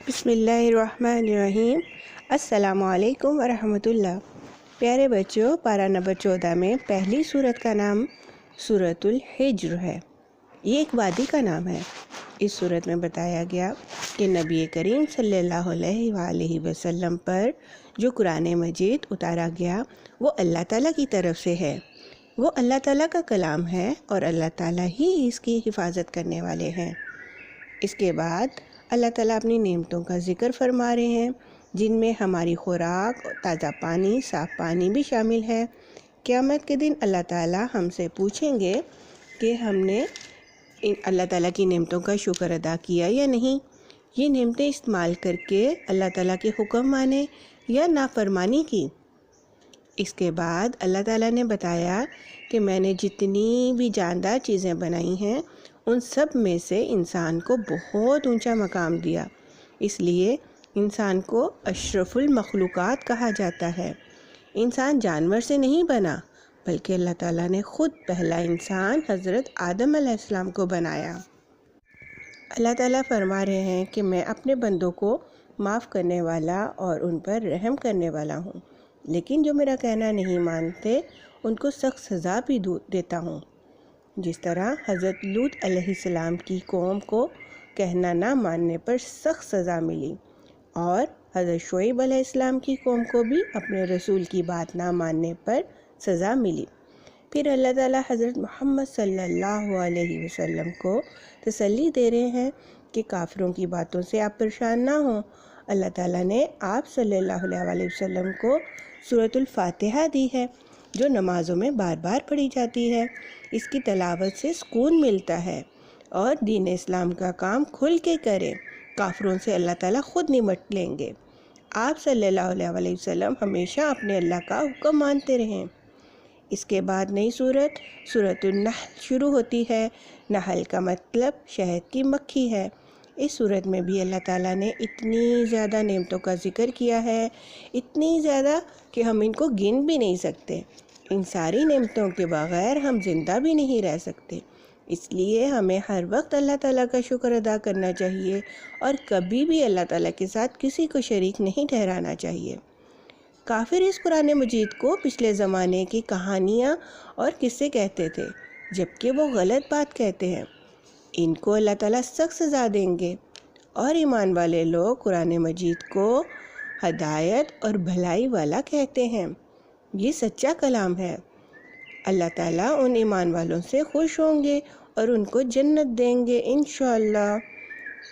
بسم اللہ الرحمن الرحیم۔ السلام علیکم ورحمۃ اللہ۔ پیارے بچوں، پارہ نمبر 14 میں پہلی سورت کا نام سورۃ الحجر ہے۔ یہ ایک وادی کا نام ہے۔ اس سورت میں بتایا گیا کہ نبی کریم صلی اللہ علیہ وآلہ وسلم پر جو قرآن مجید اتارا گیا وہ اللہ تعالیٰ کی طرف سے ہے۔ وہ اللہ تعالیٰ کا کلام ہے اور اللہ تعالیٰ ہی اس کی حفاظت کرنے والے ہیں۔ اس کے بعد اللہ تعالیٰ اپنی نعمتوں کا ذکر فرما رہے ہیں، جن میں ہماری خوراک، تازہ پانی، صاف پانی بھی شامل ہے۔ قیامت کے دن اللہ تعالیٰ ہم سے پوچھیں گے کہ ہم نے اللہ تعالیٰ کی نعمتوں کا شکر ادا کیا یا نہیں، یہ نعمتیں استعمال کر کے اللہ تعالیٰ کے حکم مانے یا نافرمانی کی۔ اس کے بعد اللہ تعالیٰ نے بتایا کہ میں نے جتنی بھی جاندار چیزیں بنائی ہیں ان سب میں سے انسان کو بہت اونچا مقام دیا، اس لیے انسان کو اشرف المخلوقات کہا جاتا ہے۔ انسان جانور سے نہیں بنا بلکہ اللہ تعالیٰ نے خود پہلا انسان حضرت آدم علیہ السلام کو بنایا۔ اللہ تعالیٰ فرما رہے ہیں کہ میں اپنے بندوں کو معاف کرنے والا اور ان پر رحم کرنے والا ہوں، لیکن جو میرا کہنا نہیں مانتے ان کو سخت سزا بھی دیتا ہوں۔ جس طرح حضرت لوط علیہ السلام کی قوم کو کہنا نہ ماننے پر سخت سزا ملی، اور حضرت شعیب علیہ السلام کی قوم کو بھی اپنے رسول کی بات نہ ماننے پر سزا ملی۔ پھر اللہ تعالیٰ حضرت محمد صلی اللہ علیہ وسلم کو تسلی دے رہے ہیں کہ کافروں کی باتوں سے آپ پریشان نہ ہوں۔ اللہ تعالیٰ نے آپ صلی اللہ علیہ وسلم کو سورۃ الفاتحہ دی ہے، جو نمازوں میں بار بار پڑھی جاتی ہے۔ اس کی تلاوت سے سکون ملتا ہے اور دین اسلام کا کام کھل کے کرے، کافروں سے اللہ تعالیٰ خود نمٹ لیں گے۔ آپ صلی اللہ علیہ وسلم ہمیشہ اپنے اللہ کا حکم مانتے رہیں۔ اس کے بعد نئی سورۃ النحل شروع ہوتی ہے۔ نحل کا مطلب شہد کی مکھی ہے۔ اس سورت میں بھی اللہ تعالیٰ نے اتنی زیادہ نعمتوں کا ذکر کیا ہے، اتنی زیادہ کہ ہم ان کو گن بھی نہیں سکتے۔ ان ساری نعمتوں کے بغیر ہم زندہ بھی نہیں رہ سکتے، اس لیے ہمیں ہر وقت اللہ تعالیٰ کا شکر ادا کرنا چاہیے اور کبھی بھی اللہ تعالیٰ کے ساتھ کسی کو شریک نہیں ٹھہرانا چاہیے۔ کافر اس قرآن مجید کو پچھلے زمانے کی کہانیاں اور قصے کہتے تھے، جبکہ وہ غلط بات کہتے ہیں۔ ان کو اللہ تعالیٰ سخت سزا دیں گے، اور ایمان والے لوگ قرآن مجید کو ہدایت اور بھلائی والا کہتے ہیں۔ یہ سچا کلام ہے۔ اللہ تعالیٰ ان ایمان والوں سے خوش ہوں گے اور ان کو جنت دیں گے انشاءاللہ۔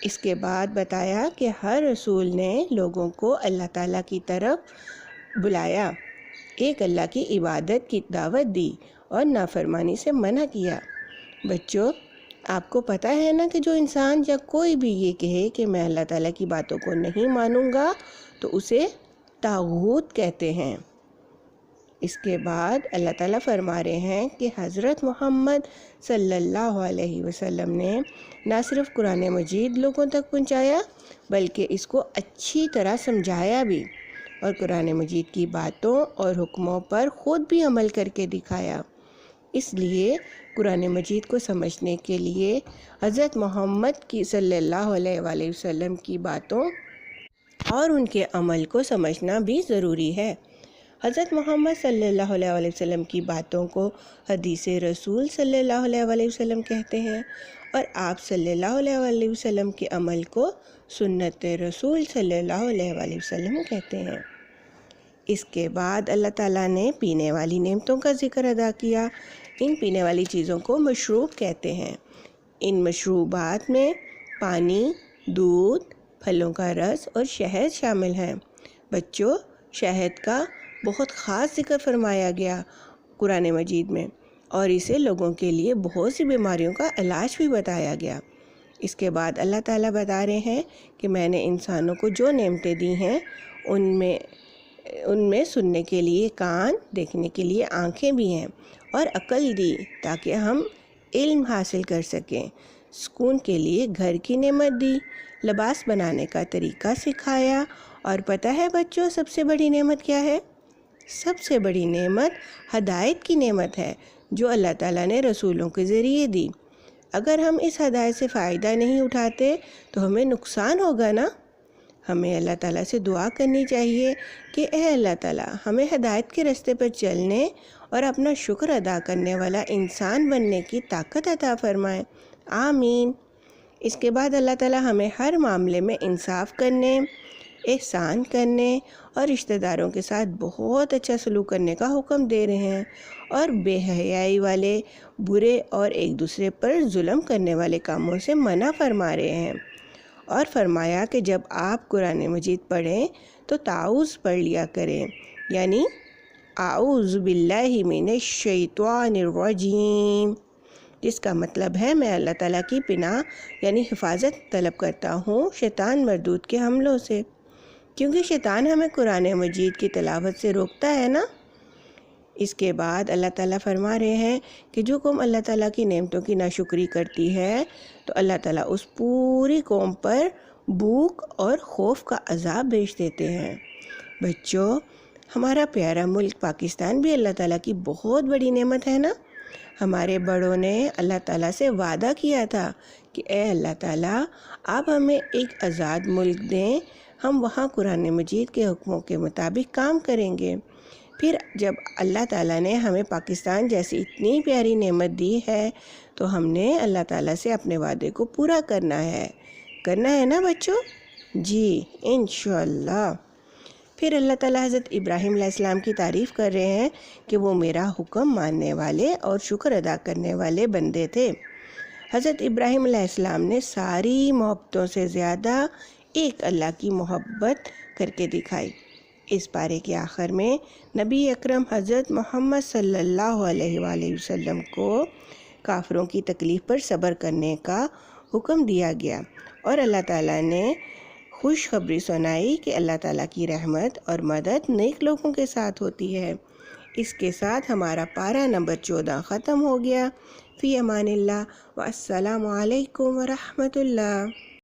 اس کے بعد بتایا کہ ہر رسول نے لوگوں کو اللہ تعالیٰ کی طرف بلایا، ایک اللہ کی عبادت کی دعوت دی اور نافرمانی سے منع کیا۔ بچوں، آپ کو پتہ ہے نا کہ جو انسان یا کوئی بھی یہ کہے کہ میں اللہ تعالیٰ کی باتوں کو نہیں مانوں گا تو اسے طاغوت کہتے ہیں۔ اس کے بعد اللہ تعالیٰ فرما رہے ہیں کہ حضرت محمد صلی اللہ علیہ وسلم نے نہ صرف قرآن مجید لوگوں تک پہنچایا بلکہ اس کو اچھی طرح سمجھایا بھی، اور قرآن مجید کی باتوں اور حکموں پر خود بھی عمل کر کے دکھایا۔ اس لیے قرآن مجید کو سمجھنے کے لیے حضرت محمد کی صلی اللہ علیہ وآلہ وسلم کی باتوں اور ان کے عمل کو سمجھنا بھی ضروری ہے۔ حضرت محمد صلی اللہ علیہ وآلہ وسلم کی باتوں کو حدیث رسول صلی اللہ علیہ وآلہ وسلم کہتے ہیں، اور آپ صلی اللہ علیہ وآلہ وسلم کے عمل کو سنت رسول صلی اللہ علیہ وآلہ وسلم کہتے ہیں۔ اس کے بعد اللہ تعالیٰ نے پینے والی نعمتوں کا ذکر ادا کیا۔ ان پینے والی چیزوں کو مشروب کہتے ہیں۔ ان مشروبات میں پانی، دودھ، پھلوں کا رس اور شہد شامل ہیں۔ بچوں، شہد کا بہت خاص ذکر فرمایا گیا قرآن مجید میں، اور اسے لوگوں کے لیے بہت سی بیماریوں کا علاج بھی بتایا گیا۔ اس کے بعد اللہ تعالیٰ بتا رہے ہیں کہ میں نے انسانوں کو جو نعمتیں دی ہیں ان میں سننے کے لیے کان، دیکھنے کے لیے آنکھیں بھی ہیں، اور عقل دی تاکہ ہم علم حاصل کر سکیں، سکون کے لیے گھر کی نعمت دی، لباس بنانے کا طریقہ سکھایا، اور پتہ ہے بچوں سب سے بڑی نعمت کیا ہے؟ سب سے بڑی نعمت ہدایت کی نعمت ہے، جو اللہ تعالیٰ نے رسولوں کے ذریعے دی۔ اگر ہم اس ہدایت سے فائدہ نہیں اٹھاتے تو ہمیں نقصان ہوگا نا۔ ہمیں اللہ تعالیٰ سے دعا کرنی چاہیے کہ اے اللہ تعالیٰ ہمیں ہدایت کے راستے پر چلنے اور اپنا شکر ادا کرنے والا انسان بننے کی طاقت عطا فرمائے، آمین۔ اس کے بعد اللہ تعالیٰ ہمیں ہر معاملے میں انصاف کرنے، احسان کرنے اور رشتہ داروں کے ساتھ بہت اچھا سلوک کرنے کا حکم دے رہے ہیں، اور بے حیائی والے، برے اور ایک دوسرے پر ظلم کرنے والے کاموں سے منع فرما رہے ہیں، اور فرمایا کہ جب آپ قرآن مجید پڑھیں تو تعوذ پڑھ لیا کریں، یعنی اعوذ باللہ من الشیطان الرجیم، جس کا مطلب ہے میں اللہ تعالیٰ کی پناہ یعنی حفاظت طلب کرتا ہوں شیطان مردود کے حملوں سے، کیونکہ شیطان ہمیں قرآن مجید کی تلاوت سے روکتا ہے نا۔ اس کے بعد اللہ تعالیٰ فرما رہے ہیں کہ جو قوم اللہ تعالیٰ کی نعمتوں کی ناشکری کرتی ہے تو اللہ تعالیٰ اس پوری قوم پر بھوک اور خوف کا عذاب بھیج دیتے ہیں۔ بچوں، ہمارا پیارا ملک پاکستان بھی اللہ تعالیٰ کی بہت بڑی نعمت ہے نا۔ ہمارے بڑوں نے اللہ تعالیٰ سے وعدہ کیا تھا کہ اے اللہ تعالیٰ آپ ہمیں ایک آزاد ملک دیں، ہم وہاں قرآن مجید کے حکموں کے مطابق کام کریں گے۔ پھر جب اللہ تعالیٰ نے ہمیں پاکستان جیسی اتنی پیاری نعمت دی ہے تو ہم نے اللہ تعالیٰ سے اپنے وعدے کو پورا کرنا ہے نا بچوں؟ جی انشاءاللہ۔ پھر اللہ تعالیٰ حضرت ابراہیم علیہ السلام کی تعریف کر رہے ہیں کہ وہ میرا حکم ماننے والے اور شکر ادا کرنے والے بندے تھے۔ حضرت ابراہیم علیہ السلام نے ساری محبتوں سے زیادہ ایک اللہ کی محبت کر کے دکھائی۔ اس پارے کے آخر میں نبی اکرم حضرت محمد صلی اللہ علیہ وآلہ وسلم کو کافروں کی تکلیف پر صبر کرنے کا حکم دیا گیا، اور اللہ تعالیٰ نے خوشخبری سنائی کہ اللہ تعالیٰ کی رحمت اور مدد نیک لوگوں کے ساتھ ہوتی ہے۔ اس کے ساتھ ہمارا پارہ نمبر 14 ختم ہو گیا۔ فی امان اللہ، والسلام علیکم ورحمۃ اللہ۔